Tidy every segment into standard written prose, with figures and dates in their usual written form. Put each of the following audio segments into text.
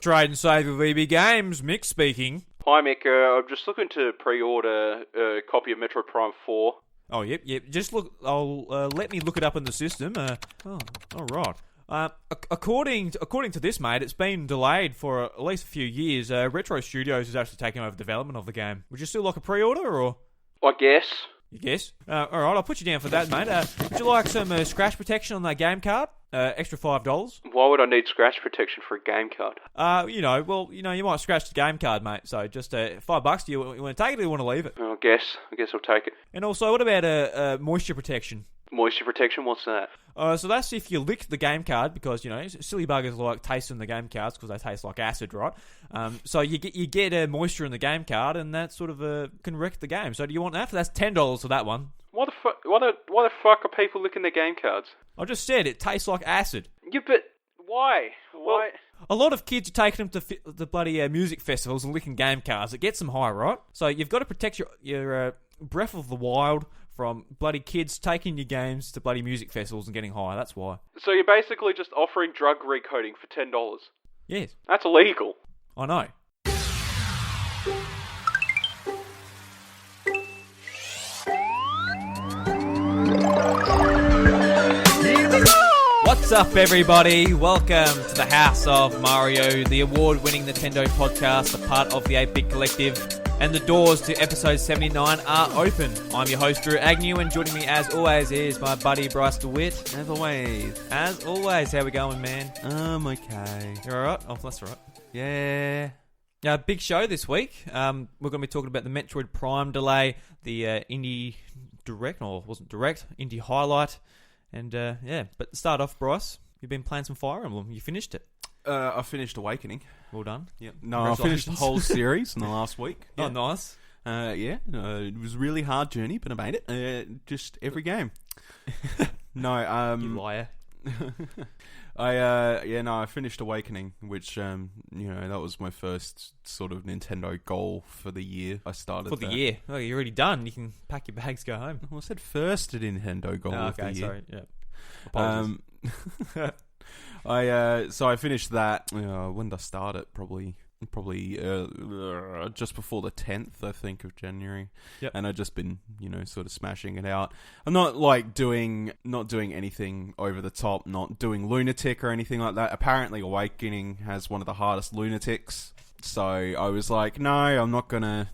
Trade and Save with EB Games. Mick speaking. Hi Mick, I'm just looking to pre-order a copy of Metroid Prime 4. Oh, yep. Just look. Let me look it up in the system. All right. According to this, mate, it's been delayed for at least a few years. Retro Studios is actually taking over development of the game. Would you still like a pre-order, or? I guess. You guess? All right, I'll put you down for that, mate. Would you like some scratch protection on that game card? Extra $5. Why would I need scratch protection for a game card? You might scratch the game card, mate. So just $5. Do you want to take it, or do you want to leave it? I guess I'll take it. And also, what about moisture protection? Moisture protection? What's that? So that's if you lick the game card, because silly buggers like tasting the game cards because they taste like acid, right? So you get moisture in the game card, and that sort of can wreck the game. So do you want that? That's $10 for that one. Why the fuck are people licking their game cards? I just said it tastes like acid. Yeah, but why? Why? A lot of kids are taking them to the bloody music festivals and licking game cards. It gets them high, right? So you've got to protect your Breath of the Wild from bloody kids taking your games to bloody music festivals and getting high. That's why. So you're basically just offering drug recoding for $10? Yes. That's illegal. I know. What's up, everybody? Welcome to the House of Mario, the award-winning Nintendo podcast, a part of the 8-Bit Collective, and the doors to episode 79 are open. I'm your host, Drew Agnew, and joining me as always is my buddy, Bryce DeWitt. As always, how we going, man? I'm okay. You alright? Oh, that's alright. Yeah. Big show this week. We're going to be talking about the Metroid Prime delay, the Indie Direct, or it wasn't Direct, Indie Highlight. And, but to start off, Bryce, you've been playing some Fire Emblem. You finished it. I finished Awakening. Well done. Yeah. No, I finished the whole series in the last week. Yeah. Oh, nice. It was a really hard journey, but I made it. Just every game. No, you liar. I finished Awakening, which, that was my first sort of Nintendo goal for the year. I started for the year. Oh, you're already done. You can pack your bags, go home. Well, I said first Nintendo goal of the year. Sorry. Yeah. Apologies. So I finished that. When did I start it? Probably just before the 10th, I think, of January. Yep. And I've just been, sort of smashing it out. I'm not doing anything over the top, not doing Lunatic or anything like that. Apparently Awakening has one of the hardest Lunatics. So I was like, no, I'm not gonna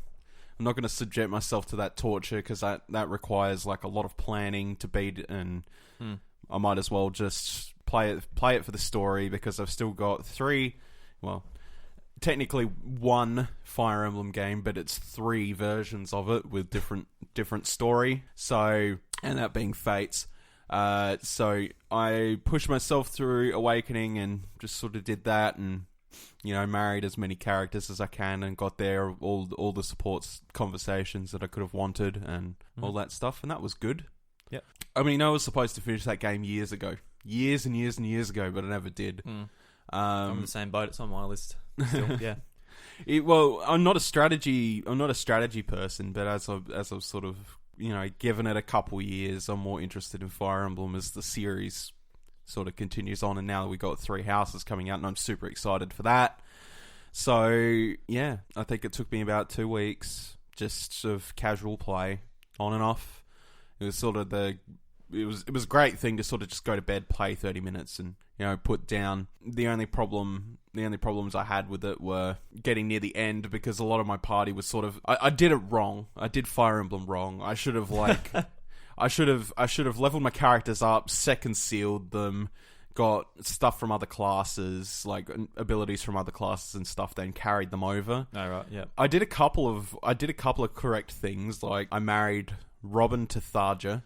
subject myself to that torture, because that requires like a lot of planning to beat it, and I might as well just play it for the story, because I've still got technically one Fire Emblem game, but it's 3 versions of it with different story. So, and that being Fates. So I pushed myself through Awakening and just sort of did that, and married as many characters as I can, and got there all the supports conversations that I could have wanted, and all that stuff, and that was good. Yeah. I mean, I was supposed to finish that game years and years ago, but I never did. I'm in the same boat. It's on my list still. Yeah. I'm not a strategy person, but as I've sort of given it a couple years, I'm more interested in Fire Emblem as the series sort of continues on, and now we got 3 houses coming out, and I'm super excited for that. So yeah, I think it took me about 2 weeks just of casual play, on and off. It was sort of it was a great thing to sort of just go to bed, play 30 minutes, and put down. The only problems I had with it were getting near the end, because a lot of my party was sort of I did it wrong. I did Fire Emblem wrong. I should have I should have leveled my characters up, second sealed them, got stuff from other classes, like abilities from other classes and stuff, then carried them over. Oh, right, yeah. I did a couple of correct things, like I married Robin to Tharja,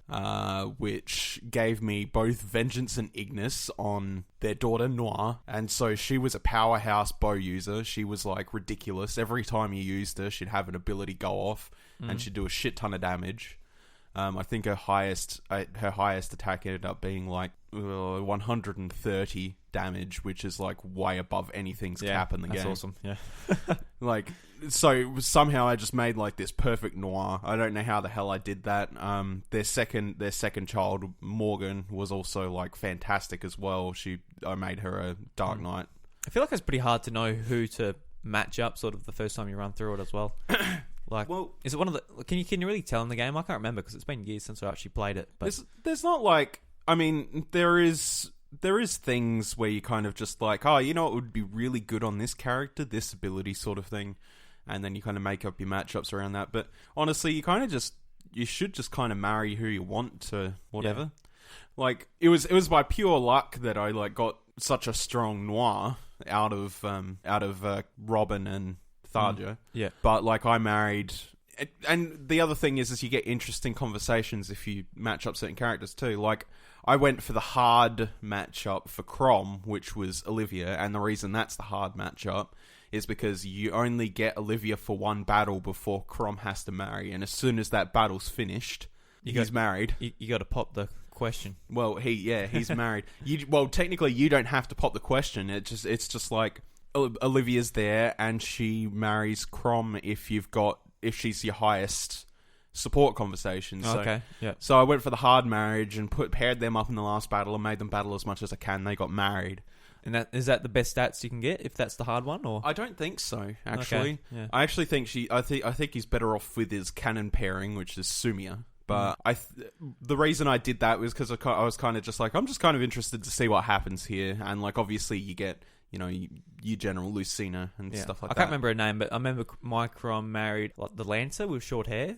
which gave me both Vengeance and Ignis on their daughter Noir, and so she was a powerhouse bow user. She was like ridiculous. Every time you used her, she'd have an ability go off, and she'd do a shit ton of damage. I think her highest attack ended up being like 130 damage, which is like way above anything's cap in the game. That's awesome. Yeah. So somehow I just made like this perfect Noir. I don't know how the hell I did that. Their second child, Morgan, was also like fantastic as well. I made her a Dark Knight. I feel like it's pretty hard to know who to match up sort of the first time you run through it as well. Like, well, is it one of the... Can you really tell in the game? I can't remember because it's been years since I actually played it. But there's not like... I mean, there is things where you kind of just like, oh, you know what would be really good on this character, this ability sort of thing. And then you kind of make up your matchups around that. But honestly, you should just kind of marry who you want to whatever. Yeah. Like, it was by pure luck that I like got such a strong Noir out of Robin and Tharja. Yeah. But like I married, and the other thing is you get interesting conversations if you match up certain characters too. Like I went for the hard matchup for Crom, which was Olivia, and the reason that's the hard matchup is because you only get Olivia for one battle before Crom has to marry, and as soon as that battle's finished, he's married. You got to pop the question. Well, he's married. Technically, you don't have to pop the question. It's just like Olivia's there, and she marries Crom if she's your highest support conversation. So, okay, yeah. So I went for the hard marriage and paired them up in the last battle and made them battle as much as I can. They got married. And is that the best stats you can get if that's the hard one, or? I don't think so. Actually, okay, yeah. I actually think I think he's better off with his canon pairing, which is Sumia. But the reason I did that was because I was kind of just like, I'm just kind of interested to see what happens here, and like obviously you get your general Lucina and stuff like that. I can't remember her name, but I remember my Crom married like the Lancer with short hair. Do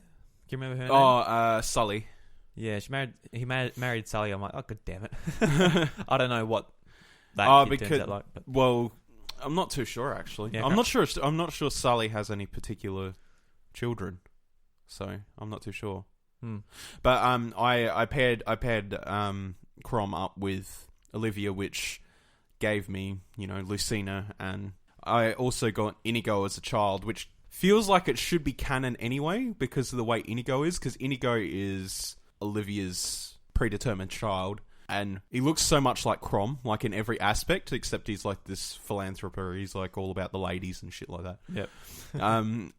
you remember her name? Sully. Yeah, he married Sully. I'm like, oh god damn it! I don't know what that kid turns out like. But. Well, I'm not too sure actually. Yeah, I'm not sure Sully has any particular children, so I'm not too sure. But I paired Crom up with Olivia, which gave me Lucina, and I also got Inigo as a child, which feels like it should be canon anyway because of the way Inigo is, because Inigo is Olivia's predetermined child, and he looks so much like Crom, like in every aspect, except he's like this philanthropist. He's like all about the ladies and shit like that. Yep.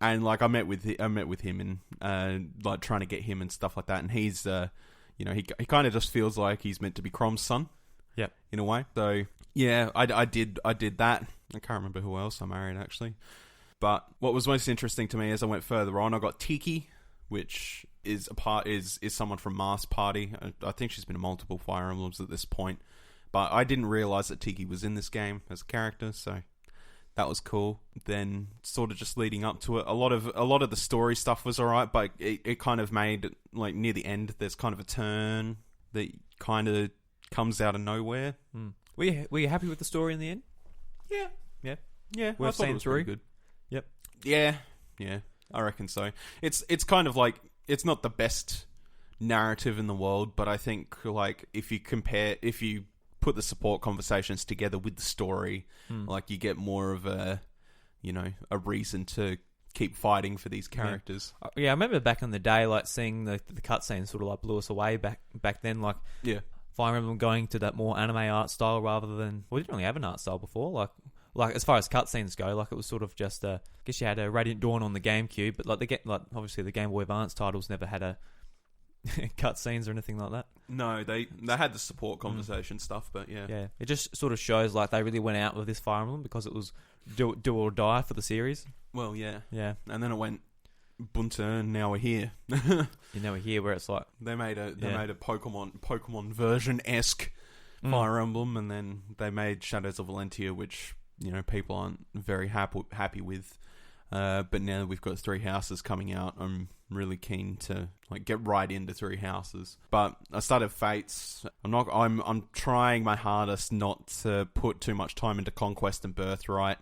And like I met with him and like trying to get him and stuff like that, and he's he kind of just feels like he's meant to be Crom's son. Yep. In a way. So yeah, I did that. I can't remember who else I married actually. But what was most interesting to me as I went further on, I got Tiki, which is someone from Mars Party. I think she's been in multiple Fire Emblems at this point, but I didn't realize that Tiki was in this game as a character, so that was cool. Then sort of just leading up to it, a lot of the story stuff was alright, but it kind of made like near the end there's kind of a turn that kind of comes out of nowhere. Were you happy with the story in the end? Yeah. Worth seeing through. Good. Yep. Yeah. I reckon so. It's kind of like, it's not the best narrative in the world, but I think like if you put the support conversations together with the story, like you get more of a reason to keep fighting for these characters. Yeah, I remember back in the day, like seeing the cutscenes sort of like blew us away back then. Like, yeah, Fire Emblem going to that more anime art style rather than, we didn't really have an art style before. Like as far as cutscenes go, like it was sort of just I guess you had a Radiant Dawn on the GameCube, but like obviously the Game Boy Advance titles never had a cutscenes or anything like that. No, they had the support conversation stuff, but yeah, it just sort of shows like they really went out with this Fire Emblem because it was do or die for the series. Well, yeah, and then it went bunter, and now we're here. We're here where it's like they made a Pokemon version-esque Fire Emblem, and then they made Shadows of Valentia, which people aren't very happy with. But now that we've got 3 Houses coming out, I'm really keen to like get right into 3 Houses. But I started Fates. I'm trying my hardest not to put too much time into Conquest and Birthright.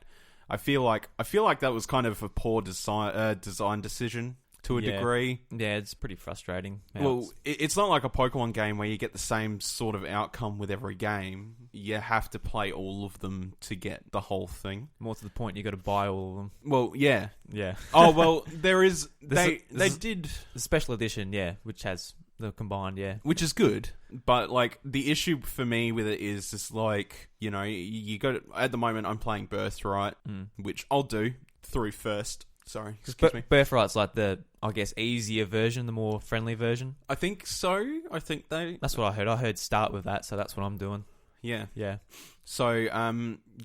I feel like that was kind of a poor design decision to a degree. Yeah, it's pretty frustrating. Well, it's not like a Pokemon game where you get the same sort of outcome with every game. You have to play all of them to get the whole thing. More to the point, you got to buy all of them. Well, yeah. Yeah. Oh, well, there is... They did... The special edition, which has the combined, which is good. But, like, the issue for me with it is just, like, you got... At the moment, I'm playing Birthright, which I'll do through first. Sorry, excuse me. Birthright's like the, I guess, easier version, the more friendly version. I think so. I think they... That's what I heard. I heard start with that, so that's what I'm doing. Yeah. Yeah. So,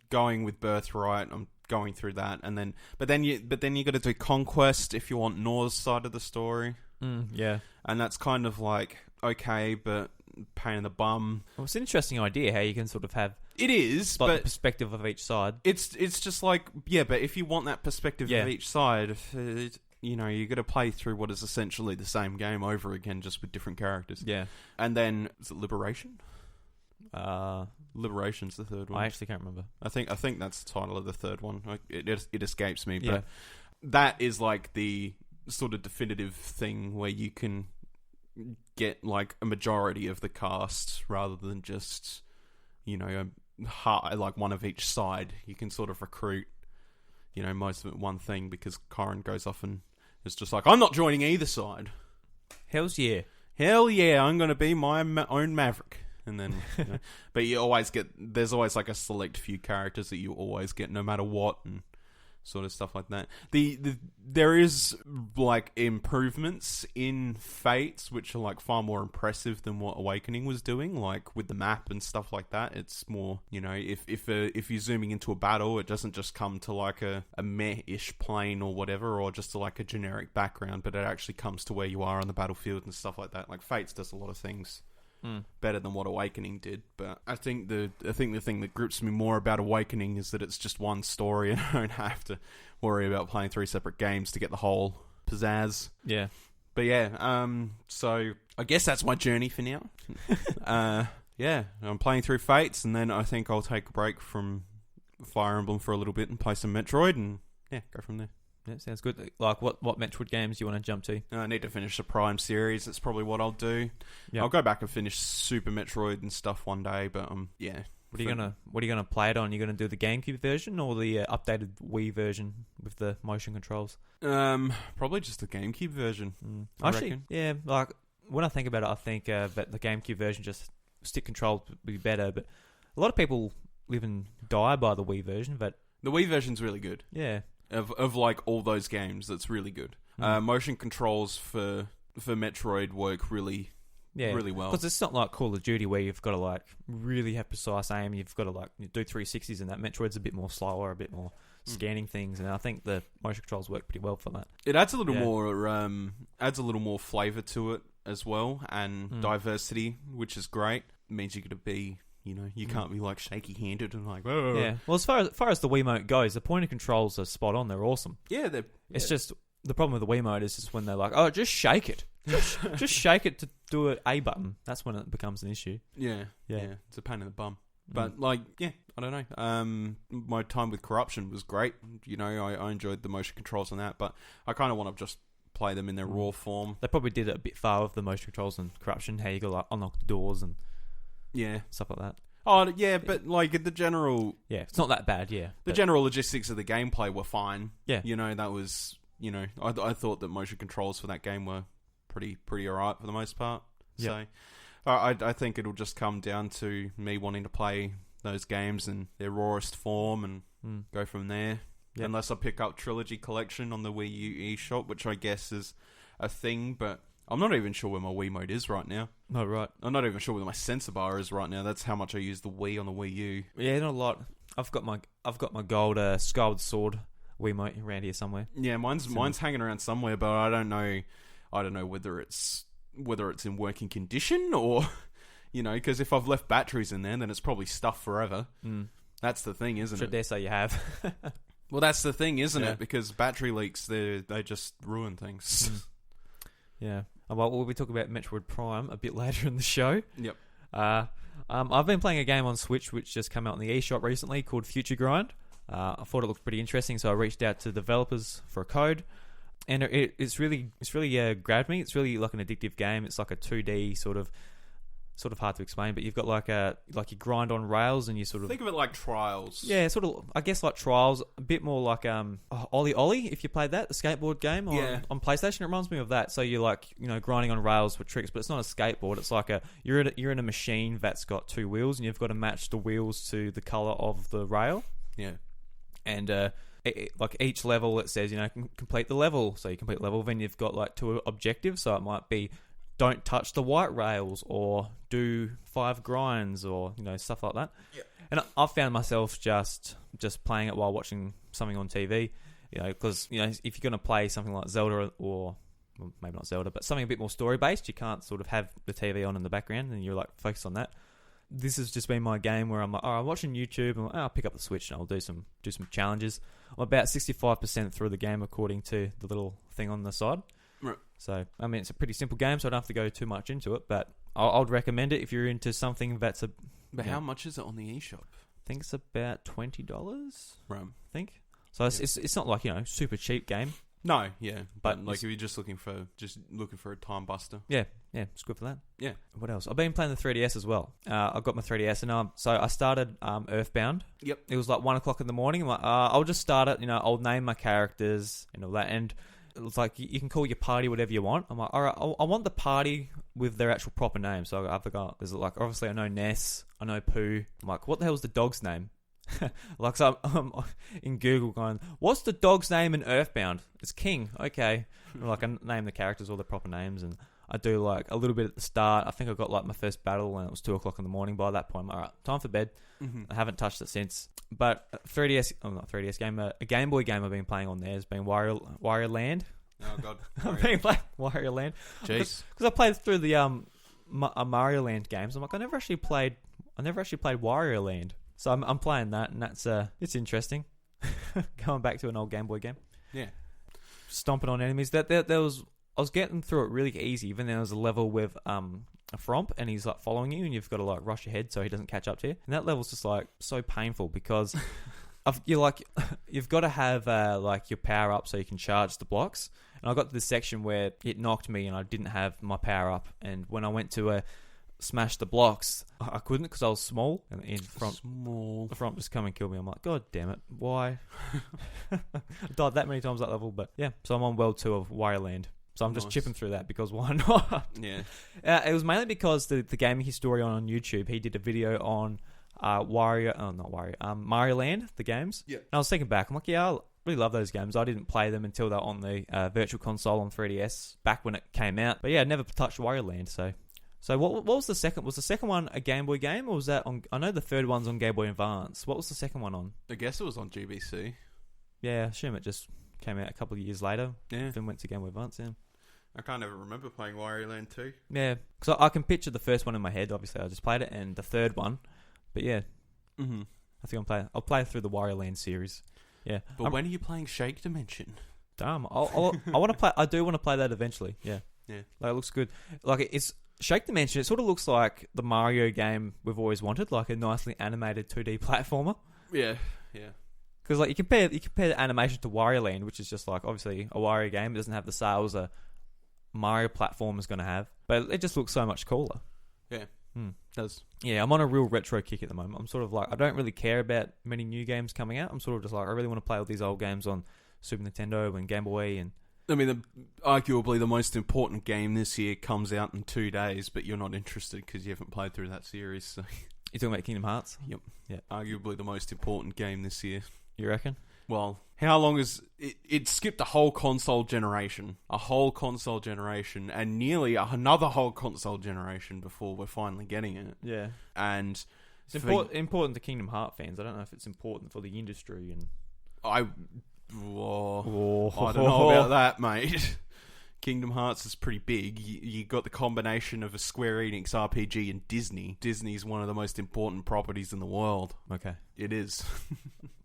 going with Birthright, I'm going through that, but then you got to do Conquest if you want Nor's side of the story. Yeah. And that's kind of like okay, but pain in the bum. Well, it's an interesting idea how you can sort of have It is, the but perspective of each side. it's just like but if you want that perspective of each side, you got to play through what is essentially the same game over again, just with different characters. Yeah. And then is it Liberation? Liberation's the third one. I actually can't remember. I think that's the title of the third one. It escapes me, Yeah. but that is like the sort of definitive thing where you can get like a majority of the cast rather than just like one of each side. You can sort of recruit most of it one thing, because Corrin goes off and is just like, I'm not joining either side. Hell's yeah. Hell yeah, I'm going to be my own Maverick. And then, but there's always like a select few characters that you always get no matter what, and sort of stuff like that. There is like improvements in Fates, which are like far more impressive than what Awakening was doing, like with the map and stuff like that. It's more, if you're zooming into a battle, it doesn't just come to like a meh-ish plane or whatever, or just to like a generic background, but it actually comes to where you are on the battlefield and stuff like that. Like Fates does a lot of things better than what Awakening did, but I think the thing that grips me more about Awakening is that it's just one story, and I don't have to worry about playing 3 separate games to get the whole pizzazz. Yeah. But yeah, so I guess that's my journey for now. Yeah, I'm playing through Fates, and then I think I'll take a break from Fire Emblem for a little bit and play some Metroid, and yeah, go from there. Yeah, sounds good. Like, what Metroid games do you want to jump to? I need to finish the Prime series. That's probably what I'll do. Yep. I'll go back and finish Super Metroid and stuff one day, but yeah. What are you gonna play it on? You gonna do the GameCube version or the updated Wii version with the motion controls? Probably just the GameCube version. I reckon. Yeah. Like when I think about it, I think that the GameCube version, just stick controls, would be better. But a lot of people live and die by the Wii version. But the Wii version's really good. Yeah. Of like all those games, that's really good. Motion controls for Metroid work really well. Because it's not like Call of Duty where you've got to like really have precise aim. You've got to like do 360s, and that Metroid's a bit more slower, a bit more scanning things, and I think the motion controls work pretty well for that. It adds a little more flavor to it as well, and diversity, which is great. It means you got to be. You can't be like shaky-handed and like, whoa. Yeah. Well, as far as the Wiimote goes, the pointer controls are spot on. They're awesome. Yeah, It's just the problem with the Wiimote is just when they're like, oh, just shake it, just shake it to do an A button. That's when it becomes an issue. Yeah. It's a pain in the bum. But I don't know. My time with Corruption was great. I enjoyed the motion controls on that, but I kind of want to just play them in their raw form. They probably did it a bit far with the motion controls and Corruption. How you got like unlock the doors and. Yeah, stuff like that. Oh, yeah, but like the general... Yeah, it's not that bad, yeah. The general logistics of the gameplay were fine. Yeah. That was... I thought that motion controls for that game were pretty alright for the most part. Yeah. So, I think it'll just come down to me wanting to play those games in their rawest form and go from there. Yep. Unless I pick up Trilogy Collection on the Wii U eShop, which I guess is a thing, but... I'm not even sure where my Wiimote is right now. No, right. I'm not even sure where my sensor bar is right now. That's how much I use the Wii on the Wii U. Yeah, not a lot. I've got my gold Skyward Sword Wiimote around here somewhere. Yeah, mine's hanging around somewhere, but I don't know whether it's in working condition or because if I've left batteries in there, then it's probably stuffed forever. That's the thing, isn't it? Should dare say you have. Well, that's the thing, isn't it? Because battery leaks, they just ruin things. Yeah. Well, we'll be talking about Metroid Prime a bit later in the show. Yep. I've been playing a game on Switch which just came out in the eShop recently called Future Grind. I thought it looked pretty interesting, so I reached out to developers for a code, and it's really grabbed me. It's really like an addictive game. It's like a 2D sort of hard to explain, but you've got like you grind on rails, and you sort of think of it like Trials. Yeah, sort of. I guess like Trials, a bit more like Ollie Ollie. If you played that, the skateboard game on PlayStation, it reminds me of that. So you're like grinding on rails for tricks, but it's not a skateboard. It's like you're in a machine that's got 2 wheels, and you've got to match the wheels to the color of the rail. Yeah, and like each level, it says complete the level. So you complete the level, then you've got like 2 objectives. So it might be don't touch the white rails, or do 5 grinds, or stuff like that. Yep. And I've found myself just playing it while watching something on TV. Because if you're going to play something like Zelda or well, maybe not Zelda, but something a bit more story based, you can't sort of have the TV on in the background and you're like focused on that. This has just been my game where I'm like, I'm watching YouTube and I'll pick up the Switch and I'll do some challenges. I'm about 65% through the game according to the little thing on the side. Right. So I mean, it's a pretty simple game, so I don't have to go too much into it. But I'd recommend it if you're into something that's a. But how much is it on the eShop? I think it's about $20. Right. I think. So it's not like super cheap game. No, yeah, but like if you're just looking for a time buster. Yeah, it's good for that. Yeah. What else? I've been playing the 3DS as well. I've got my 3DS and so I started Earthbound. Yep. It was like 1:00 in the morning. I'm like, I'll just start it. I'll name my characters and all that. And it was like you can call your party whatever you want. I'm like, all right, I want the party with their actual proper name. So I forgot. There's like obviously I know Ness, I know Pooh. I'm like, what the hell's the dog's name? Like, so I'm in Google going, what's the dog's name in Earthbound? It's King. Okay. Like, I name the characters all the proper names, and I do like a little bit at the start. I think I got like my first battle and it was 2:00 in the morning. By that point, I'm like, all right, time for bed. Mm-hmm. I haven't touched it since. But not 3DS game, a Game Boy game I've been playing on there has been Wario Land. Oh god, I've been playing Wario Land. Jeez, because I played through the Mario Land games. I'm like, I never actually played Wario Land. So I'm playing that, and that's it's interesting. Going back to an old Game Boy game. Yeah. Stomping on enemies. I was getting through it really easy. Even there was a level with a Fromp, and he's like following you, and you've got to like rush ahead so he doesn't catch up to you. And that level's just like so painful because you've got to have like your power up so you can charge the blocks. And I got to this section where it knocked me, and I didn't have my power up. And when I went to smash the blocks, I couldn't because I was small, and the front just come and kill me. I'm like, god damn it, why? I died that many times that level. But yeah, so I'm on World 2 of Wario Land, so I'm just chipping through that because why not? Yeah. It was mainly because the gaming historian on YouTube, he did a video on Mario Land, the games. Yeah. And I was thinking back, I'm like, yeah, I really love those games. I didn't play them until they were on the Virtual Console on 3DS back when it came out. But yeah, I never touched Wario Land, So what was the second? Was the second one a Game Boy game, or was that on? I know the third one's on Game Boy Advance. What was the second one on? I guess it was on GBC. Yeah, I assume it just came out a couple of years later. Yeah. Then went to Game Boy Advance. Yeah. I can't ever remember playing Wario Land 2. Yeah, because I can picture the first one in my head. Obviously, I just played it, and the third one. But yeah, I think I'll play through the Wario Land series. Yeah. But when are you playing Shake Dimension? Damn, I want to play. I do want to play that eventually. Yeah. Yeah. Like, it looks good. Like it's. Shake Dimension, it sort of looks like the Mario game we've always wanted, like a nicely animated 2D platformer. Yeah. Because like you compare the animation to Wario Land, which is just like obviously a Wario game. It doesn't have the sales a Mario platform is going to have, but it just looks so much cooler. Yeah, it does. Yeah, I'm on a real retro kick at the moment. I'm sort of like, I don't really care about many new games coming out. I'm sort of just like, I really want to play all these old games on Super Nintendo and Game Boy and. I mean, arguably the most important game this year comes out in 2 days, but you're not interested because you haven't played through that series. So. You're talking about Kingdom Hearts? Yep. Yeah. Arguably the most important game this year. You reckon? Well, how long is it? It skipped a whole console generation, and nearly another whole console generation before we're finally getting it. Yeah. And it's important to Kingdom Hearts fans. I don't know if it's important for the industry. And I don't know about that, mate. Kingdom Hearts is pretty big. You got the combination of a Square Enix RPG and Disney. Disney's one of the most important properties in the world. Okay, it is.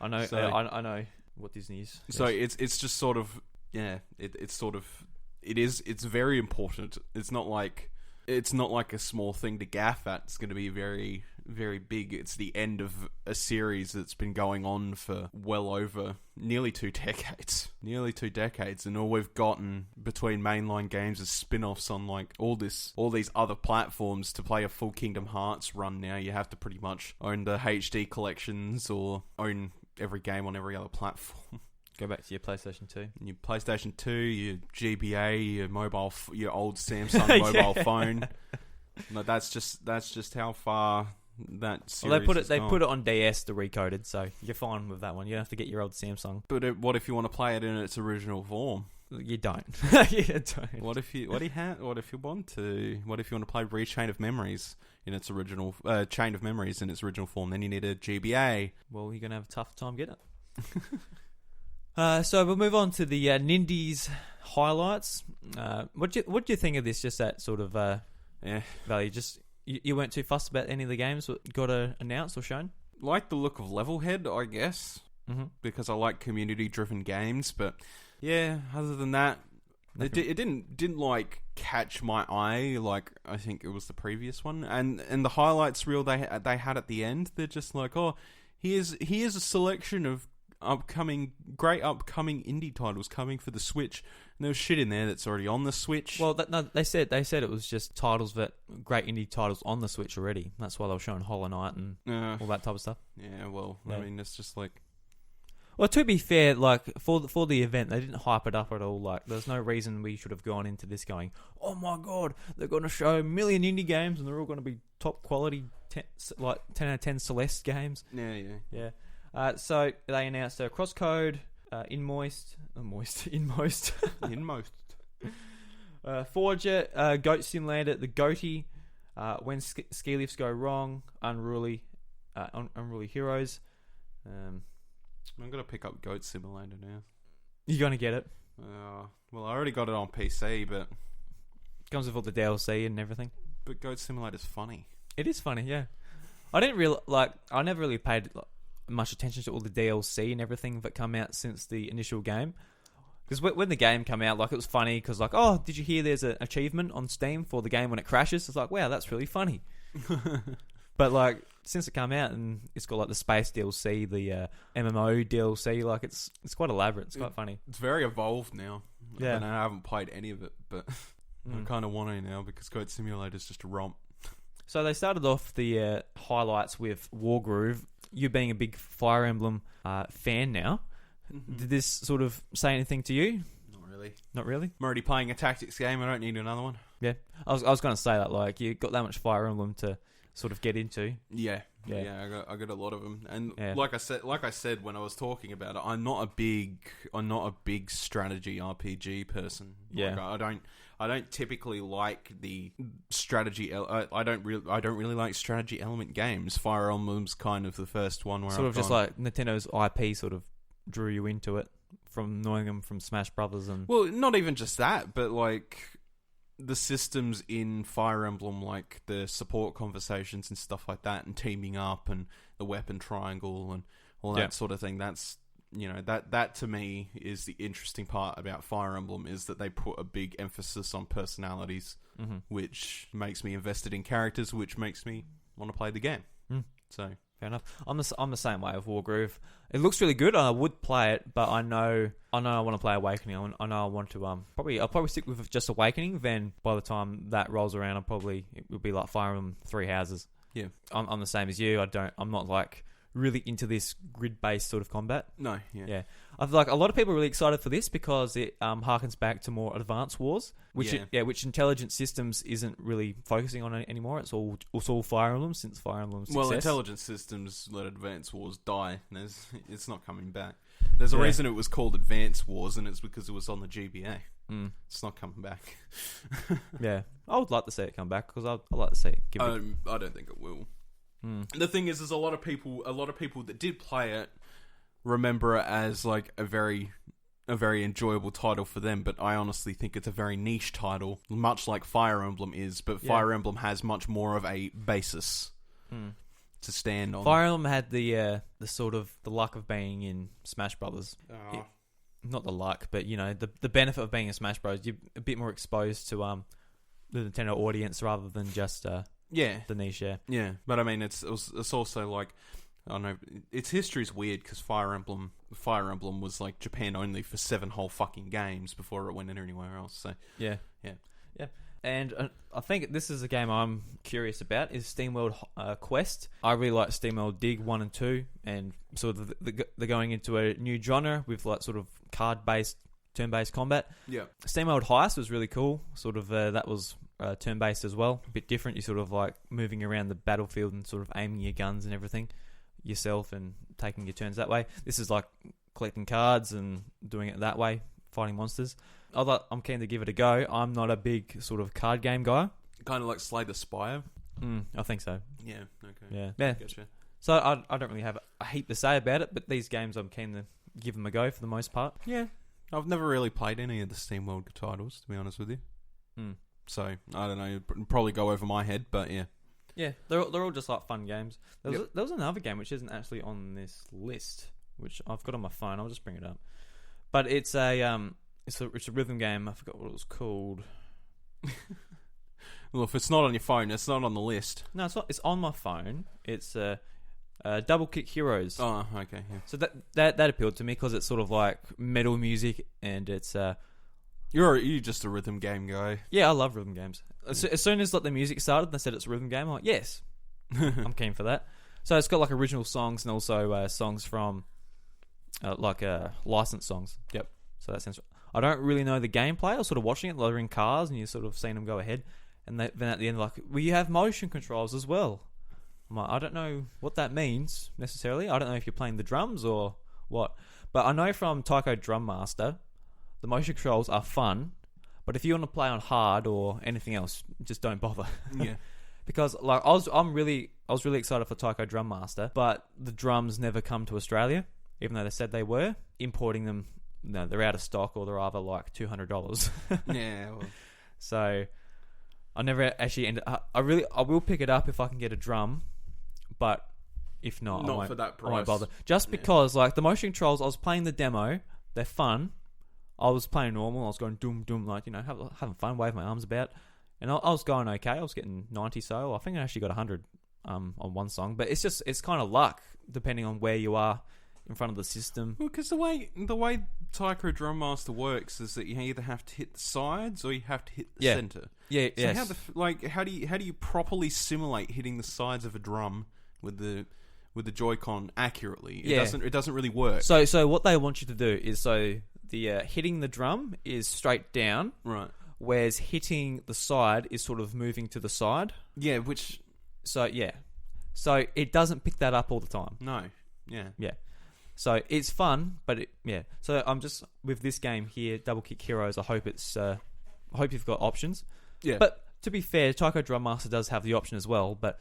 I know. So, I know what Disney is. So yes. It's just sort of it's very important. It's not like a small thing to gaff at. It's going to be very, very big. It's the end of a series that's been going on for well over nearly 2 decades. And all we've gotten between mainline games is spin-offs on like all these other platforms. To play a full Kingdom Hearts run now, you have to pretty much own the HD collections or own every game on every other platform. Go back to your PlayStation 2. Your PlayStation 2, your GBA, your old Samsung mobile phone. No, that's just how far that series they put it on DS, the recoded, so you're fine with that one. You don't have to get your old Samsung. But what if you want to play it in its original form? You don't. You don't. What if you want to play Chain of Memories in its original Chain of Memories in its original form? Then you need a GBA. Well, you're gonna have a tough time getting it. So we'll move on to the Nindie's highlights. What do you think of this? Just that sort of value. Just you weren't too fussed about any of the games that got announced or shown. Like the look of Levelhead, I guess, because I like community-driven games. But yeah, other than that, it didn't like catch my eye like I think it was the previous one. And the highlights reel they had at the end, they're just like, oh, here's a selection of great upcoming indie titles coming for the Switch. And there was shit in there that's already on the Switch. Well, they said it was just titles great indie titles on the Switch already. That's why they were showing Hollow Knight and all that type of stuff. Yeah, well, yeah. I mean, it's just like. Well, to be fair, like for the event, they didn't hype it up at all. Like, there's no reason we should have gone into this going, "Oh my god, they're going to show a million indie games and they're all going to be top quality, 10 out of 10 Celeste games." Yeah. So they announced a Crosscode, Inmost, Forger, Goat Simulator, the Goatee, When Ski Lifts Go Wrong, Unruly Heroes. I'm gonna pick up Goat Simulator now. You're gonna get it? Well, I already got it on PC, but comes with all the DLC and everything. But Goat Simulator's funny. It is funny, yeah. I never really paid much attention to all the DLC and everything that come out since the initial game. Because when the game came out, like, it was funny because, like, oh, did you hear there's an achievement on Steam for the game when it crashes? It's like, wow, that's really funny. But, like, since it came out and it's got, like, the space DLC, the MMO DLC, like, it's quite elaborate. It's quite funny. It's very evolved now. Yeah. And I haven't played any of it, but I kind of want to now because Goat Simulator's just a romp. So they started off the highlights with Wargroove. You being a big Fire Emblem fan now, did this sort of say anything to you? Not really? I'm already playing a tactics game. I don't need another one. Yeah. I was going to say that, like, you got that much Fire Emblem to sort of get into. Yeah. I got a lot of them, and like I said when I was talking about it, I'm not a big strategy RPG person. Yeah. Like, I don't typically like the strategy. I don't really like strategy element games. Fire Emblem's kind of the first one where just like Nintendo's IP sort of drew you into it from knowing them from Smash Brothers and. Well, not even just that, but like the systems in Fire Emblem, like the support conversations and stuff like that, and teaming up and the weapon triangle and all that sort of thing. That's. That to me is the interesting part about Fire Emblem, is that they put a big emphasis on personalities, which makes me invested in characters, which makes me want to play the game. So fair enough. I'm the same way with Wargroove. It looks really good. I would play it, but I know I want to play Awakening. I know I want to I'll probably stick with just Awakening. Then by the time that rolls around, it will be like Fire Emblem Three Houses. Yeah, I'm the same as you. I'm not like really into this grid-based sort of combat. No, yeah. I've like a lot of people are really excited for this because it harkens back to more advanced wars, which Intelligent Systems isn't really focusing on anymore. It's all Fire Emblem since Fire Emblem's success. Well, Intelligent Systems let Advanced Wars die. It's not coming back. There's a reason it was called Advanced Wars, and it's because it was on the GBA. It's not coming back. Yeah, I would like to see it come back because I'd like to see it. I don't think it will. The thing is, there's a lot of people that did play it remember it as like a very enjoyable title for them, but I honestly think it's a very niche title, much like Fire Emblem is, but Fire Emblem has much more of a basis to stand on. Fire Emblem had the sort of the luck of being in Smash Brothers. Not the luck, but the benefit of being in Smash Bros. You're a bit more exposed to the Nintendo audience rather than just the niche. Yeah, but I mean, it's also like, I don't know, its history's weird because Fire Emblem was like Japan only for 7 whole fucking games before it went anywhere else. So yeah. And I think this is a game I'm curious about, is SteamWorld Quest. I really like SteamWorld Dig 1 and 2, and sort of they're going into a new genre with like sort of card-based, turn-based combat. Yeah. SteamWorld Heist was really cool. Sort of that was turn-based as well. A bit different. You're sort of like moving around the battlefield and sort of aiming your guns and everything yourself and taking your turns that way. This is like collecting cards and doing it that way. fighting monsters. I'm keen to give it a go. I'm not a big sort of card game guy. Kind of like Slay the Spire. I think so. Yeah. Okay. Yeah. Gotcha. So I don't really have a heap to say about it, but these games I'm keen to give them a go for the most part. Yeah. I've never really played any of the Steam World titles, to be honest with you. So, I don't know, probably go over my head, but yeah. Yeah, they're all just like fun games. There was another game which isn't actually on this list, which I've got on my phone. I'll just bring it up. But it's a rhythm game. I forgot what it was called. Well, if it's not on your phone, it's not on the list. No, it's not. It's on my phone. It's Double Kick Heroes. Oh, okay. Yeah. So that appealed to me because it's sort of like metal music and it's You're just a rhythm game guy. Yeah, I love rhythm games. As soon as like the music started, they said it's a rhythm game. I'm like, yes, I'm keen for that. So it's got like original songs and also songs from licensed songs. Yep. So that sounds. I don't really know the gameplay. I was sort of watching it. They're in cars and you're sort of seeing them go ahead. And then at the end, like, we have motion controls as well. I'm like, I don't know what that means necessarily. I don't know if you're playing the drums or what. But I know from Taiko Drum Master, the motion controls are fun. But if you want to play on hard or anything else, just don't bother. Yeah. Because like I was really excited for Taiko Drum Master, but the drums never come to Australia, even though they said they were importing them. No, they're out of stock, or they're either like $200. Yeah. Well. So I never actually ended. I will pick it up if I can get a drum, but if not, I won't, for that price. I won't bother. Just because like the motion controls, I was playing the demo. They're fun. I was playing normal. I was going doom doom, like having fun, wave my arms about, and I was going okay. I was getting 90 so. I think I actually got 100 on one song, but it's kind of luck depending on where you are in front of the system. Well, because the way Taiko Drum Master works is that you either have to hit the sides or you have to hit the center. Yeah, so how do you properly simulate hitting the sides of a drum with the Joy-Con accurately? It doesn't really work. So what they want you to do is the hitting the drum is straight down, right? Whereas hitting the side is sort of moving to the side. Yeah, so it doesn't pick that up all the time. No. Yeah. So it's fun, but So I'm just with this game here, Double Kick Heroes. I hope you've got options. Yeah. But to be fair, Taiko Drum Master does have the option as well, but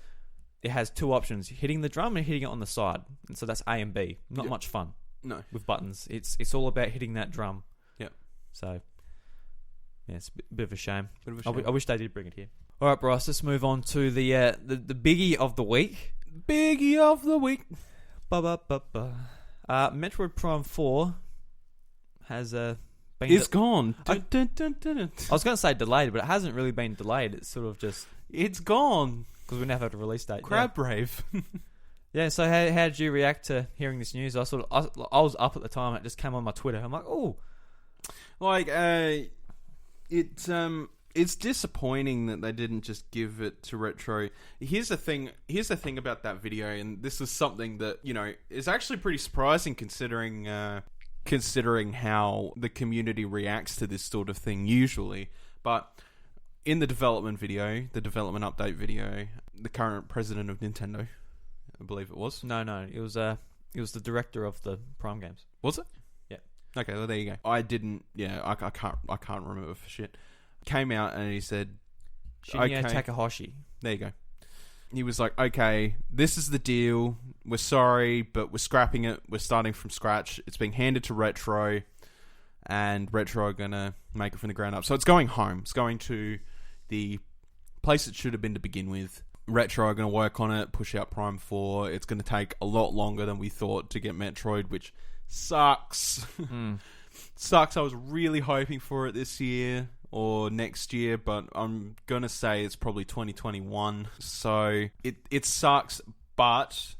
it has two options: hitting the drum and hitting it on the side. And so that's A and B. Not much fun. No. With buttons, it's all about hitting that drum. Yeah. So it's a bit of a shame. I wish they did bring it here. All right, Bryce. Let's move on to the biggie of the week. Biggie of the week. Metroid Prime 4 has been... It's gone. I was going to say delayed, but it hasn't really been delayed. It's sort of just... It's gone. Because we never have a release date. Crab brave. Yeah, so how did you react to hearing this news? I was up at the time. It just came on my Twitter. I'm like, oh. Like, it's disappointing that they didn't just give it to Retro. Here's the thing about that video, and this is something that, is actually pretty surprising considering how the community reacts to this sort of thing usually. But in the development update video, the current president of Nintendo, I believe it was. No, it was the director of the Prime games. Was it? Yeah. Okay, well there you go. I can't remember for shit. Came out and he said, Shinya Takahashi. There you go. He was like, okay, this is the deal. We're sorry, but we're scrapping it. We're starting from scratch. It's being handed to Retro, and Retro are going to make it from the ground up. So it's going home. It's going to the place it should have been to begin with. Retro are going to work on it, push out Prime 4. It's going to take a lot longer than we thought to get Metroid, which sucks. Sucks. I was really hoping for it this year or next year, but I'm going to say it's probably 2021. So it sucks, but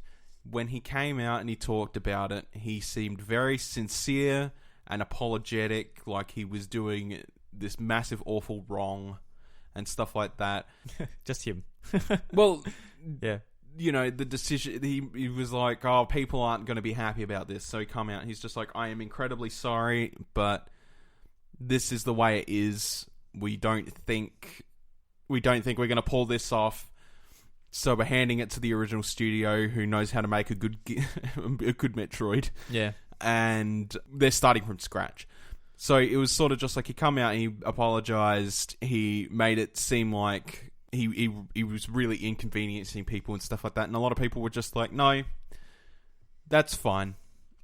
when he came out and he talked about it, he seemed very sincere and apologetic, like he was doing this massive awful wrong and stuff like that. Just him. Well, yeah. The decision, he was like, oh, people aren't going to be happy about this. So he come out and he's just like, I am incredibly sorry, but this is the way it is. We don't think we're going to pull this off. So we're handing it to the original studio who knows how to make a good Metroid. Yeah. And they're starting from scratch. So it was sort of just like he come out and he apologized. He made it seem like he was really inconveniencing people and stuff like that. And a lot of people were just like, no, that's fine.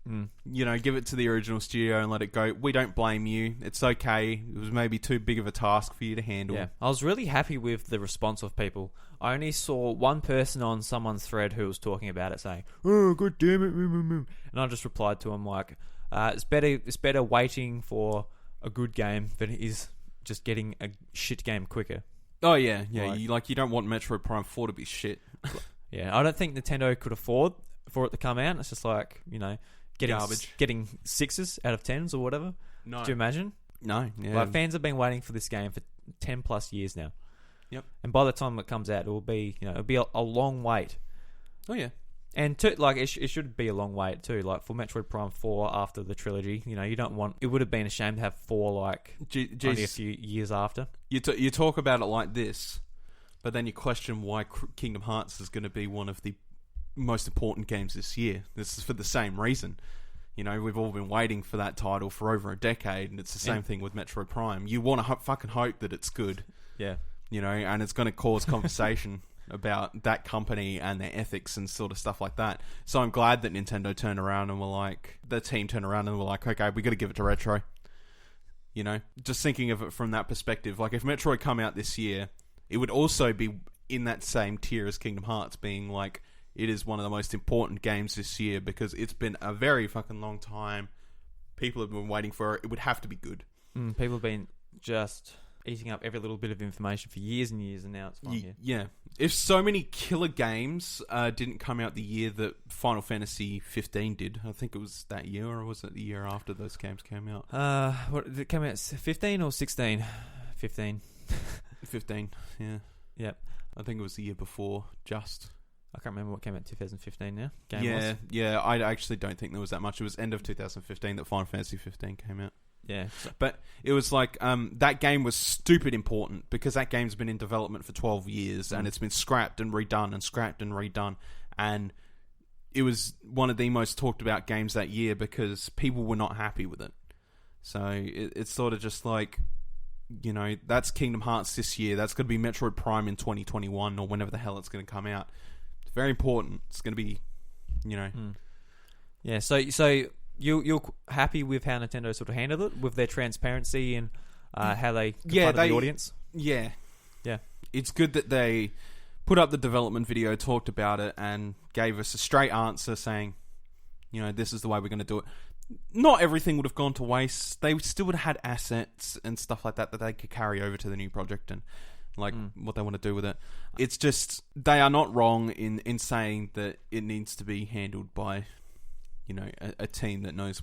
You know, give it to the original studio and let it go. We don't blame you. It's okay. It was maybe too big of a task for you to handle. Yeah, I was really happy with the response of people. I only saw one person on someone's thread who was talking about it saying, "Oh, god damn it," and I just replied to him like, "It's better waiting for a good game than it is just getting a shit game quicker." Oh yeah. You don't want Metroid Prime 4 to be shit. Yeah, I don't think Nintendo could afford for it to come out. It's just like, getting 6s out of 10s or whatever. No. Do you imagine? No. Yeah. Like, fans have been waiting for this game for 10 plus years now. Yep. And by the time it comes out, it will be, it'll be a long wait. Oh yeah. And it should be a long wait too. Like for Metroid Prime 4 after the trilogy, you don't want. It would have been a shame to have 4 only a few years after. You talk about it like this, but then you question why Kingdom Hearts is going to be one of the most important games this year. This is for the same reason. We've all been waiting for that title for over a decade, and it's the same thing with Metroid Prime. You want to fucking hope that it's good. Yeah. And it's going to cause conversation about that company and their ethics and sort of stuff like that. So I'm glad that Nintendo turned around and were like, the team turned around and were like, okay, we got to give it to Retro. Just thinking of it from that perspective, like if Metroid come out this year, it would also be in that same tier as Kingdom Hearts, being like, it is one of the most important games this year because it's been a very fucking long time. People have been waiting for it. It would have to be good. People have been just eating up every little bit of information for years and years, and now it's fine. Yeah. If so many killer games didn't come out the year that Final Fantasy 15 did, I think it was that year, or was it the year after those games came out? What did it come out? 15 or 16? 15. 15. Yeah. Yep. I think it was the year before. I can't remember what came out in 2015 now. Yeah, I actually don't think there was that much. It was end of 2015 that Final Fantasy 15 came out. Yeah. But it was like, that game was stupid important because that game's been in development for 12 years and it's been scrapped and redone. And it was one of the most talked about games that year because people were not happy with it. So it's sort of just like, that's Kingdom Hearts this year. That's going to be Metroid Prime in 2021 or whenever the hell it's going to come out. Very important. It's going to be, Yeah, so you're happy with how Nintendo sort of handled it, with their transparency and how they confronted the audience? Yeah. It's good that they put up the development video, talked about it, and gave us a straight answer saying, this is the way we're going to do it. Not everything would have gone to waste. They still would have had assets and stuff like that they could carry over to the new project and what they want to do with it. It's just, they are not wrong in saying that it needs to be handled by, a team that knows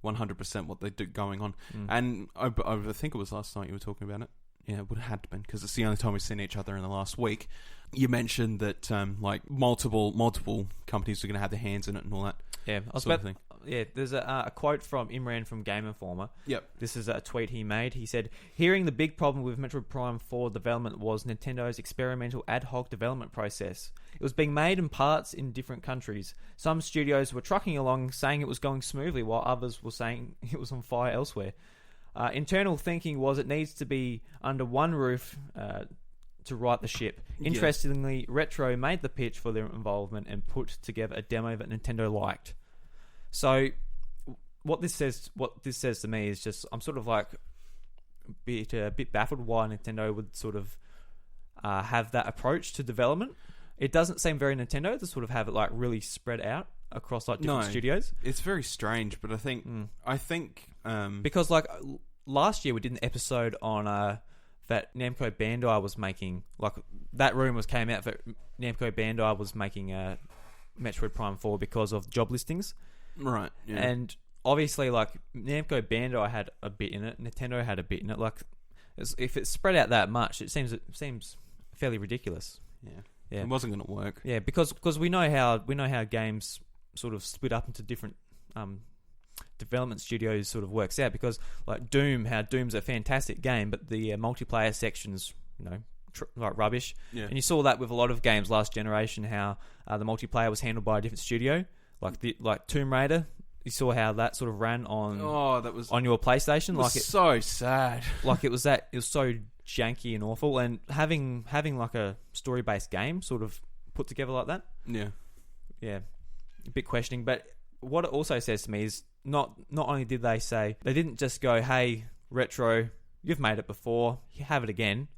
100% what they're going on. And I think it was last night you were talking about it. Yeah, it would have had to been, because it's the only time we've seen each other in the last week. You mentioned that multiple companies are going to have their hands in it and all that. Yeah, there's a quote from Imran from Game Informer. Yep. This is a tweet he made. He said, "Hearing the big problem with Metroid Prime 4 development was Nintendo's experimental ad hoc development process. It was being made in parts in different countries. Some studios were trucking along saying it was going smoothly, while others were saying it was on fire elsewhere. Internal thinking was it needs to be under one roof to right the ship. Interestingly, Retro made the pitch for their involvement and put together a demo that Nintendo liked." So, what this says to me is just, I'm sort of like a bit baffled why Nintendo would sort of have that approach to development. It doesn't seem very Nintendo to sort of have it like really spread out across like different studios. It's very strange, but I think because like last year we did an episode on that Namco Bandai was making, like that rumors came out that Namco Bandai was making Metroid Prime 4 because of job listings. Right. Yeah. And obviously, like, Namco Bandai had a bit in it, Nintendo had a bit in it. Like, if it's spread out that much, it seems fairly ridiculous. Yeah. It wasn't going to work. Yeah, because we know how games sort of split up into different development studios sort of works out. Because like Doom's a fantastic game, but the multiplayer sections, like rubbish. Yeah. And you saw that with a lot of games last generation, how the multiplayer was handled by a different studio. Like Tomb Raider You saw how that sort of ran on that was on your PlayStation. so sad. Like it was so janky and awful. And having like a story based game sort of put together like that. Yeah, a bit questioning. But what it also says to me is not only did they say, they didn't just go, hey, Retro, you've made it before, you have it again.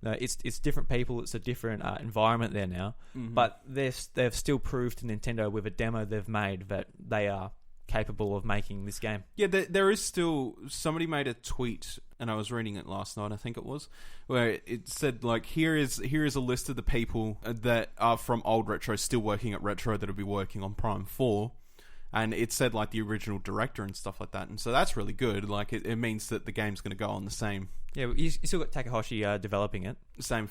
No, it's different people. It's a different environment there now. Mm-hmm. But they've still proved to Nintendo with a demo they've made that they are capable of making this game. Yeah, there is still... Somebody made a tweet, and I was reading it last night, I think it was, where it said, like, here is a list of the people that are from old Retro still working at Retro that'll be working on Prime 4. And it said, like, the original director and stuff like that. And so that's really good. Like, it means that the game's going to go on the same... Yeah, you still got Takahashi developing it. Same,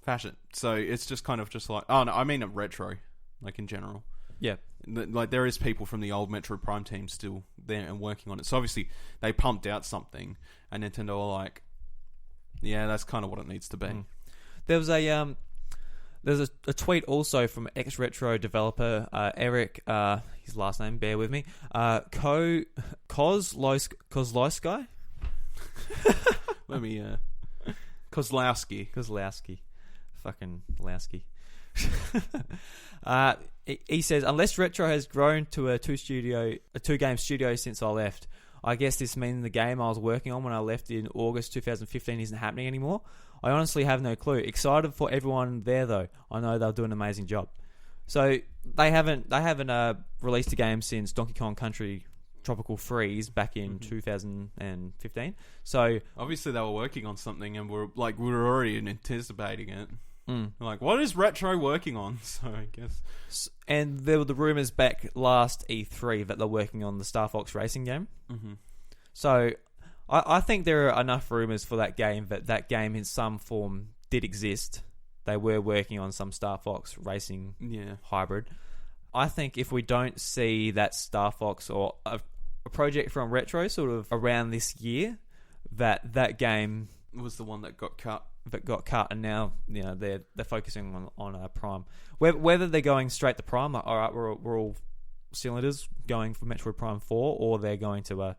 fashion. So it's just kind of just like... Oh, no, I mean at Retro, like, in general. Yeah. Like, there is people from the old Metroid Prime team still there and working on it. So obviously, they pumped out something, and Nintendo are like, yeah, that's kind of what it needs to be. There was there's a tweet also from ex-Retro developer Eric, his last name, bear with me, Kozlowski? Let me, Kozlowski. Fucking Lowski. He says, unless Retro has grown to a two-game studio since I left, I guess this means the game I was working on when I left in August 2015 isn't happening anymore. I honestly have no clue. Excited for everyone there though. I know they'll do an amazing job. So they haven't released a game since Donkey Kong Country Tropical Freeze back in 2015. So obviously they were working on something, and we're already anticipating it. Like, what is Retro working on? So I guess, and there were the rumors back last E3 that they're working on the Star Fox racing game. So I think there are enough rumors for that game that game in some form did exist. They were working on some Star Fox racing hybrid. I think if we don't see that Star Fox or a project from Retro sort of around this year, that game was the one that got cut. And now they're focusing on Prime. Whether they're going straight to Prime, like, all right, we're all cylinders going for Metroid Prime 4, or they're going to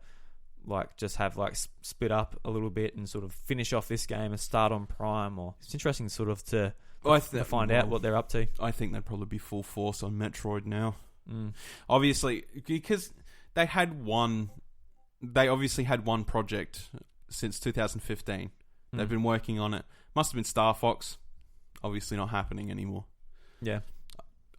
just have split up a little bit and sort of finish off this game and start on Prime. Or it's interesting sort of to find out what they're up to. I think they'd probably be full force on Metroid now. Obviously, because they obviously had one project since 2015. They've been working on it. Must have been Star Fox. Obviously not happening anymore. Yeah.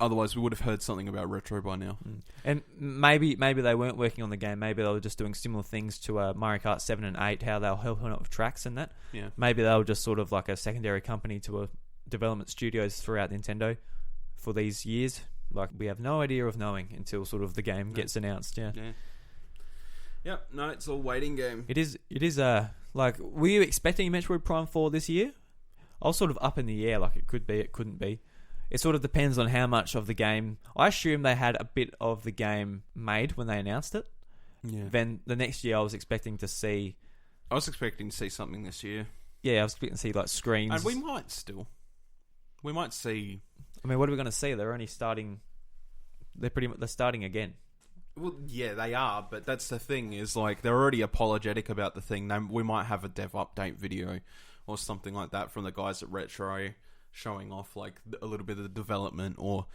Otherwise, we would have heard something about Retro by now. And maybe they weren't working on the game. Maybe they were just doing similar things to Mario Kart 7 and 8, how they were helping out with tracks and that. Yeah. Maybe they were just sort of like a secondary company to a development studios throughout Nintendo for these years. Like, we have no idea of knowing until sort of the game gets announced. Yeah. Yep. No, it's all waiting game. It is. Like, were you expecting Metroid Prime 4 this year? I was sort of up in the air, like it could be, it couldn't be. It sort of depends on how much of the game... I assume they had a bit of the game made when they announced it. Yeah. Then the next year I was expecting to see... I was expecting to see something this year. Yeah, I was expecting to see like screens. And we might still. We might see... I mean, what are we going to see? They're only starting... They're starting again. Well, yeah, they are, but that's the thing, is like they're already apologetic about the thing. We might have a dev update video or something like that from the guys at Retro showing off like a little bit of the development, or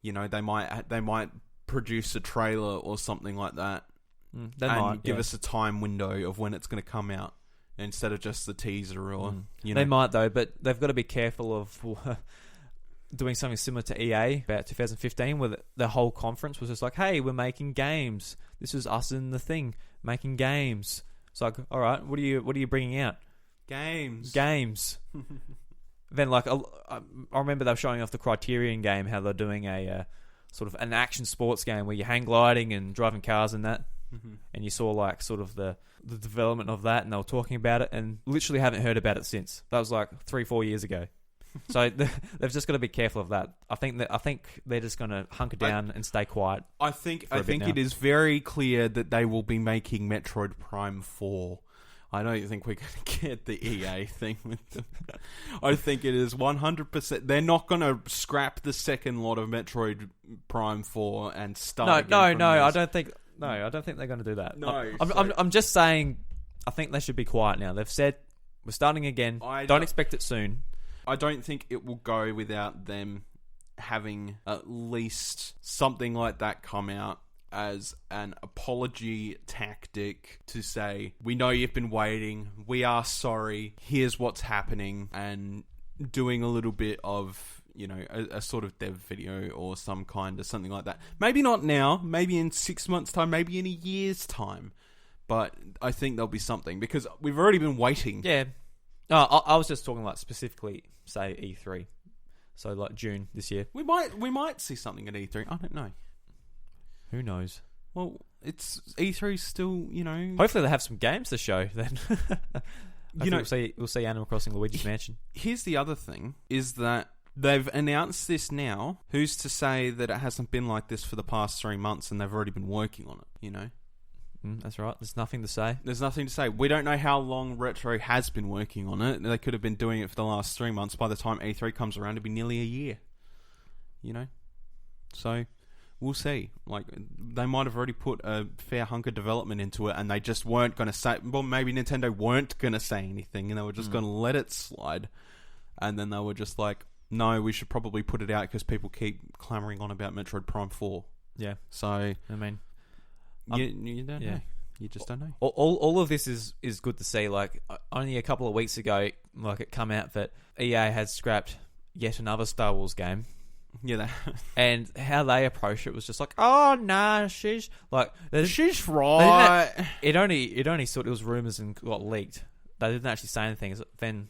they might produce a trailer or something like that. They might give us a time window of when it's going to come out instead of just the teaser or They might though, but they've got to be careful of doing something similar to EA about 2015, where the whole conference was just like, hey, we're making games. This was us in the thing making games. It's like, all right, what are you bringing out? Games. Then like I remember they were showing off the Criterion game, how they're doing a sort of an action sports game where you're hang gliding and driving cars and that. And you saw like sort of the development of that, and they were talking about it, and literally haven't heard about it since. That was like 3-4 years ago. So they've just got to be careful of that. I think they're just going to hunker down and stay quiet. I think it is very clear that they will be making Metroid Prime 4. I don't think we're going to get the EA thing with them. I think it is 100%. They're not going to scrap the second lot of Metroid Prime 4 and start. No. I don't think No, I don't think they're going to do that. No, I'm just saying. I think they should be quiet now. They've said we're starting again. Don't expect it soon. I don't think it will go without them having at least something like that come out as an apology tactic to say, we know you've been waiting, we are sorry, here's what's happening, and doing a little bit of, a sort of dev video or some kind of something like that. Maybe not now, maybe in 6 months' time, maybe in a year's time. But I think there'll be something, because we've already been waiting. Yeah. No, I was just talking like specifically, say, E3. So like June this year. We might see something at E3. I don't know. Who knows? Well, it's E3 still, Hopefully they have some games to show then. We'll see Animal Crossing Luigi's Mansion. Here's the other thing, is that they've announced this now. Who's to say that it hasn't been like this for the past 3 months and they've already been working on it, That's right. There's nothing to say. There's nothing to say. We don't know how long Retro has been working on it. They could have been doing it for the last 3 months. By the time E3 comes around, it'll be nearly a year. So we'll see. Like, they might have already put a fair hunk of development into it, and they just weren't going to say. Well, maybe Nintendo weren't going to say anything, and they were just going to let it slide. And then they were just like, "No, we should probably put it out because people keep clamoring on about Metroid Prime 4." Yeah. So I mean. You don't know. You just don't know. All of this is good to see. Like, only a couple of weeks ago, like, it come out that EA had scrapped yet another Star Wars game. Yeah, and how they approached it was just like, oh nah, she's like, she's right. It only sort of was rumors and got leaked. They didn't actually say anything. Then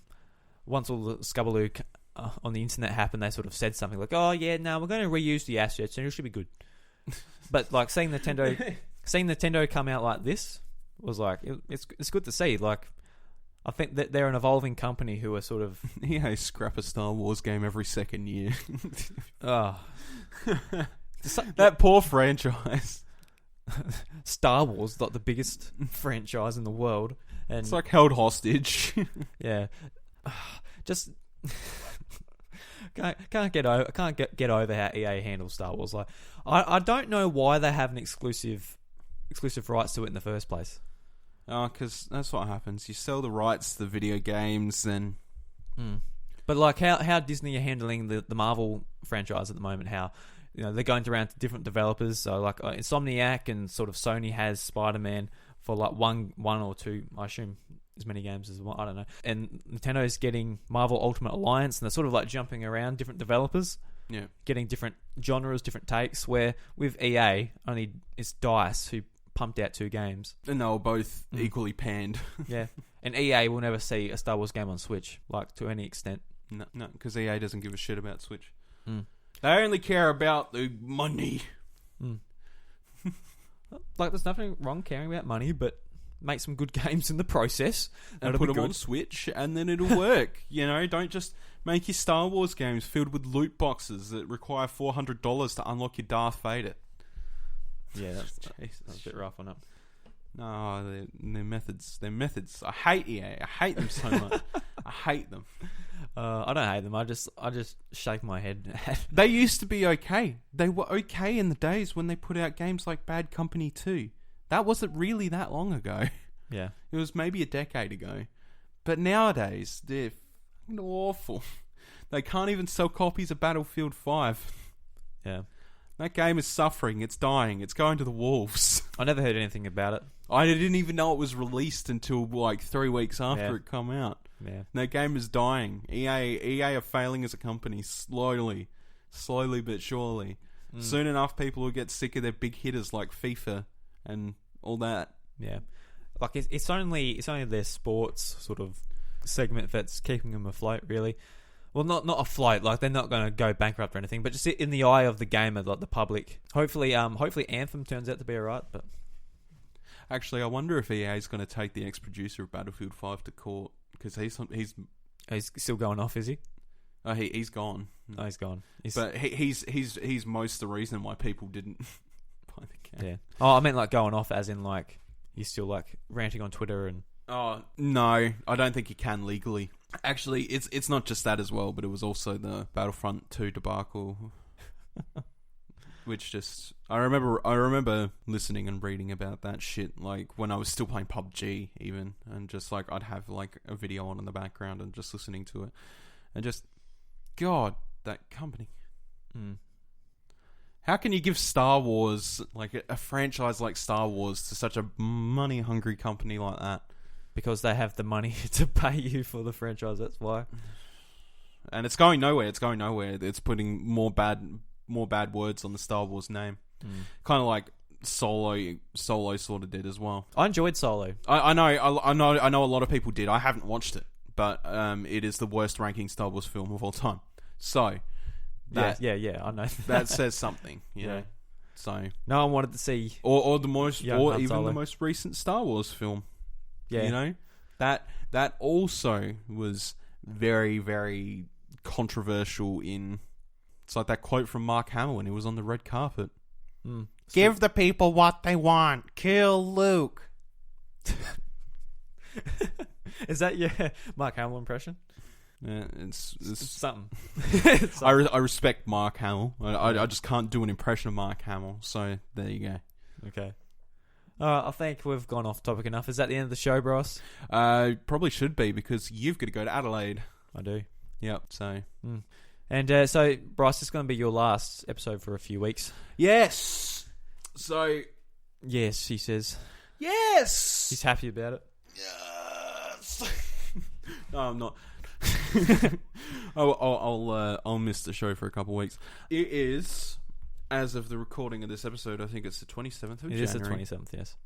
once all the scubaloo on the internet happened, they sort of said something like, oh yeah, no, we're going to reuse the assets and it should be good. But like seeing Nintendo come out like this was like, it's good to see. Like, I think that they're an evolving company who are sort of scrap a Star Wars game every second year. Oh, that poor franchise. Star Wars, like the biggest franchise in the world, and it's like held hostage. Yeah, just can't get over how EA handles Star Wars. Like, I don't know why they have an exclusive rights to it in the first place. Oh, because that's what happens. You sell the rights to the video games, and But like how Disney are handling the Marvel franchise at the moment, how they're going around to different developers. So like Insomniac and sort of Sony has Spider-Man for like one or two, I assume as many games as one, I don't know. And Nintendo's getting Marvel Ultimate Alliance, and they're sort of like jumping around different developers. Yeah, getting different genres, different takes. Where with EA, only it's DICE who pumped out 2 games, and they were both equally panned. Yeah, and EA will never see a Star Wars game on Switch, like to any extent. No, because EA doesn't give a shit about Switch. They only care about the money. Like, there's nothing wrong caring about money, but make some good games in the process and put them on Switch, and then it'll work. Don't just make your Star Wars games filled with loot boxes that require $400 to unlock your Darth Vader. Yeah, that's a bit rough on it. No, their methods. I hate EA. I hate them so much. I hate them. I don't hate them. I just shake my head. They used to be okay. They were okay in the days when they put out games like Bad Company 2. That wasn't really that long ago. Yeah. It was maybe a decade ago. But nowadays, they're fucking awful. They can't even sell copies of Battlefield 5. Yeah. That game is suffering. It's dying. It's going to the wolves. I never heard anything about it. I didn't even know it was released until like 3 weeks after it come out. Yeah. That game is dying. EA are failing as a company slowly but surely. Soon enough, people will get sick of their big hitters like FIFA and all that. Yeah. Like, it's only their sports sort of segment that's keeping them afloat, really. Well, not afloat. Like, they're not going to go bankrupt or anything, but just in the eye of the gamer, like the public. Hopefully Anthem turns out to be alright. But actually, I wonder if EA is going to take the ex-producer of Battlefield 5 to court, because he's still going off, is he? Oh, he's gone. No, he's gone. But he's most the reason why people didn't buy the game. Yeah. Oh, I meant like going off, as in like he's still like ranting on Twitter and. Oh no, I don't think he can legally. Actually, it's not just that as well, but it was also the Battlefront 2 debacle. which just I remember listening and reading about that shit like when I was still playing PUBG even, and just like I'd have like a video on in the background and just listening to it, and just God, that company. How can you give Star Wars, like a franchise like Star Wars, to such a money hungry company like that? Because they have the money to pay you for the franchise. That's why. And it's going nowhere. It's putting more bad words on the Star Wars name. Kind of like Solo sort of did as well. I enjoyed Solo. I know a lot of people did. I haven't watched it, but it is the worst ranking Star Wars film of all time. So yeah, I know. That says something, you know. So no one wanted to see or the most or even Solo. the most recent Star Wars film. Yeah, you know, that also was very, very controversial. It's like that quote from Mark Hamill when he was on the red carpet. Give the people what they want. Kill Luke. Is that your Mark Hamill impression? Yeah, it's something. I respect Mark Hamill. I just can't do an impression of Mark Hamill. So there you go. Okay. I think we've gone off topic enough. Is that the end of the show, Bryce? Probably should be, because you've got to go to Adelaide. I do. Yep. So. And so, Bryce, it's going to be your last episode for a few weeks. Yes. So. Yes, he says. Yes. He's happy about it. Yes. No, I'm not. I'll miss the show for a couple of weeks. It is, as of the recording of this episode, I think it's the 27th of January. It is the 27th, yes.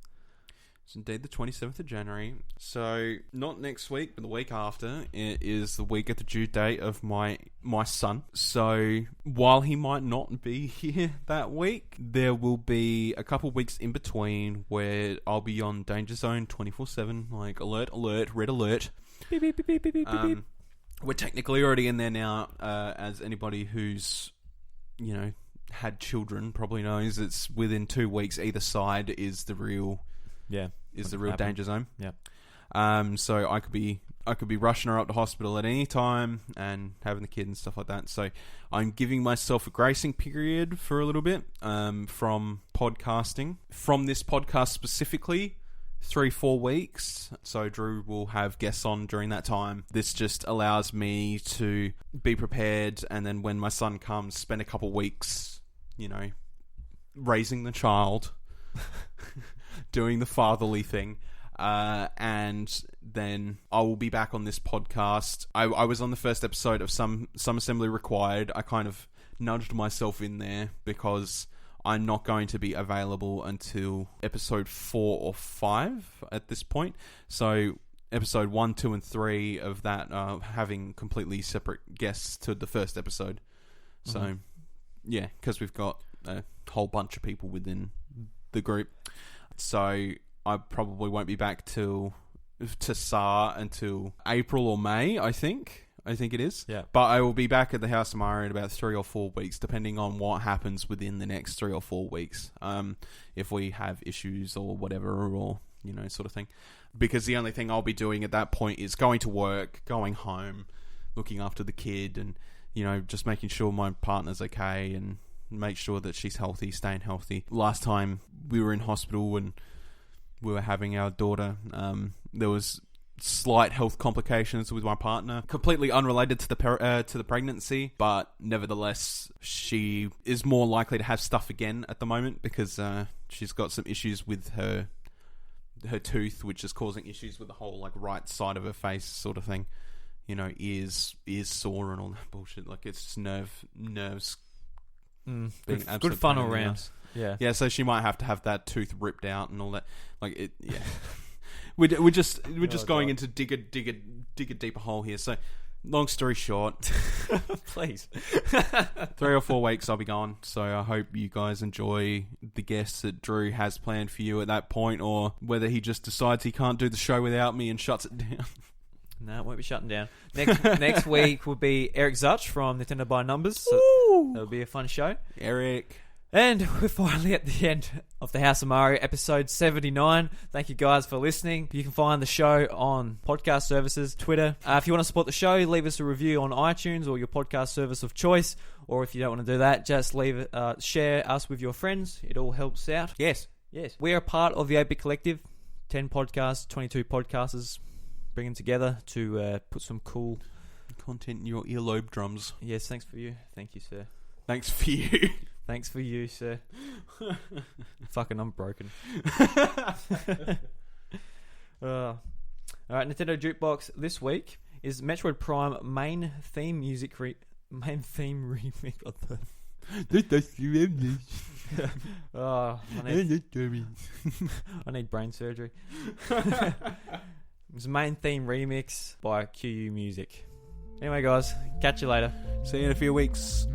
It's indeed the 27th of January. So, not next week, but the week after, it is the week at the due date of my son. So, while he might not be here that week, there will be a couple of weeks in between where I'll be on Danger Zone 24/7, like alert, red alert. Beep, beep, beep, beep, beep, beep, beep. We're technically already in there now, as anybody who's, you know, had children probably knows. It's within 2 weeks, either side is the real... danger zone. Yeah. So I could be rushing her up to hospital at any time and having the kid and stuff like that. So I'm giving myself a gracing period for a little bit from podcasting. From this podcast specifically, 3-4 weeks. So Drew will have guests on during that time. This just allows me to be prepared, and then when my son comes, spend a couple weeks, you know, raising the child. Doing the fatherly thing, and then I will be back on this podcast. I was on the first episode of Some Assembly Required. I kind of nudged myself in there because I'm not going to be available until episode 4 or 5 at this point. So episode 1, 2, and 3 of that having completely separate guests to the first episode. So yeah, because we've got a whole bunch of people within the group. So I probably won't be back to SAR until April or May, I think it is. Yeah. But I will be back at the House of Mario in about 3 or 4 weeks, depending on what happens within the next 3 or 4 weeks. If we have issues or whatever, or, you know, sort of thing. Because the only thing I'll be doing at that point is going to work, going home, looking after the kid, and, you know, just making sure my partner's okay, and make sure that she's healthy, staying healthy. Last time we were in hospital and we were having our daughter, there was slight health complications with my partner, completely unrelated to the pregnancy, but nevertheless, she is more likely to have stuff again at the moment because she's got some issues with her tooth, which is causing issues with the whole like right side of her face, sort of thing. You know, ears sore and all that bullshit. Like, it's just nerves. Good fun all round. Yeah. So she might have to have that tooth ripped out and all that. Like it. Yeah. we're just going into dig a deeper hole here. So, long story short, please, 3 or 4 weeks I'll be gone. So I hope you guys enjoy the guests that Drew has planned for you at that point, or whether he just decides he can't do the show without me and shuts it down. No, it won't be shutting down. Next week will be Eric Zutch from Nintendo by Numbers. So that'll be a fun show. Eric. And we're finally at the end of the House of Mario, episode 79. Thank you guys for listening. You can find the show on podcast services, Twitter. If you want to support the show, leave us a review on iTunes or your podcast service of choice, Or if you don't want to do that, just share us with your friends. It all helps out. Yes. Yes. We are part of the 8-Bit Collective. 10 podcasts, 22 podcasters bringing together to put some cool content in your earlobe drums. Yes, thanks for you. Thank you, sir. Thanks for you. Thanks for you, sir. Fucking, I'm broken. Alright, Nintendo Jukebox this week is Metroid Prime main theme remix. What the? I need brain surgery. It's a main theme remix by QU Music. Anyway, guys, catch you later. See you in a few weeks.